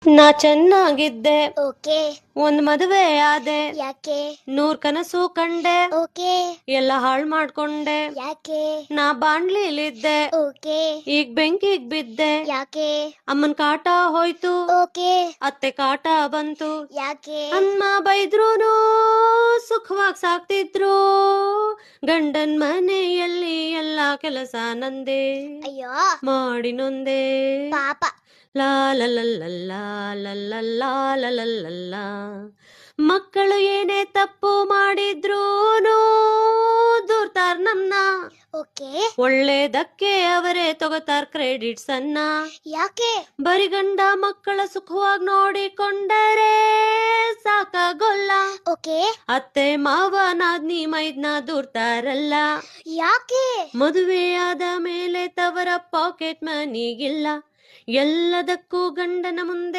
ನಾ ಚೆನ್ನಾಗಿದ್ದೆ, ಓಕೆ. ಒಂದ್ ಮದುವೆ ಆದೆ, ಯಾಕೆ? 100 ಕನಸು ಕಂಡೆ, ಓಕೆ. ಎಲ್ಲ ಹಾಳ್ ಮಾಡ್ಕೊಂಡೆ. ಯಾಕೆ? ನಾ ಬಾಣ್ಲಿಲಿದ್ದೆ, ಓಕೆ. ಈಗ ಬೆಂಕಿಗ್ ಬಿದ್ದೆ. ಯಾಕೆ? ಅಮ್ಮನ್ ಕಾಟ ಹೋಯ್ತು, ಓಕೆ. ಅತ್ತೆ ಕಾಟ ಬಂತು. ಯಾಕೆ? ಅಮ್ಮ ಬೈದ್ರೂನು ಸುಖವಾಗಿ ಸಾಕ್ತಿದ್ರು, ಗಂಡನ್ ಮನೆಯಲ್ಲಿ ಎಲ್ಲಾ ಕೆಲಸ ನಂದೆ, ಅಯ್ಯೋ ಮಾಡಿ ನೊಂದೆ. ಪಾಪ. ಲಾ ಲ ಲ ಲ ಲಾ ಲ ಲ ಲಾ ಲ ಲ ಲ ಲಾ. ಮಕ್ಕಳು ಏನೇ ತಪ್ಪು ಮಾಡಿದ್ರೂನು ದೂರ್ತಾರ್ ನಮ್ನ, ಓಕೆ. ಒಳ್ಳೇದಕ್ಕೆ ಅವರೇ ತಗೋತಾರ್ ಕ್ರೆಡಿಟ್ಸ್ ಅನ್ನ. ಯಾಕೆ? ಬರಿ ಗಂಡ ಮಕ್ಕಳ ಸುಖವಾಗಿ ನೋಡಿಕೊಂಡರೆ ಸಾಕಾಗೋಲ್ಲ, ಓಕೆ. ಅತ್ತೆ ಮಾವ ನಾದ್ನಿ ಮೈದ್ನ ದೂರ್ತಾರಲ್ಲ. ಯಾಕೆ? ಮದುವೆಯಾದ ಮೇಲೆ ತವರ ಪಾಕೆಟ್ ಮನಿಗಿಲ್ಲ, ಎಲ್ಲದಕ್ಕೂ ಗಂಡನ ಮುಂದೆ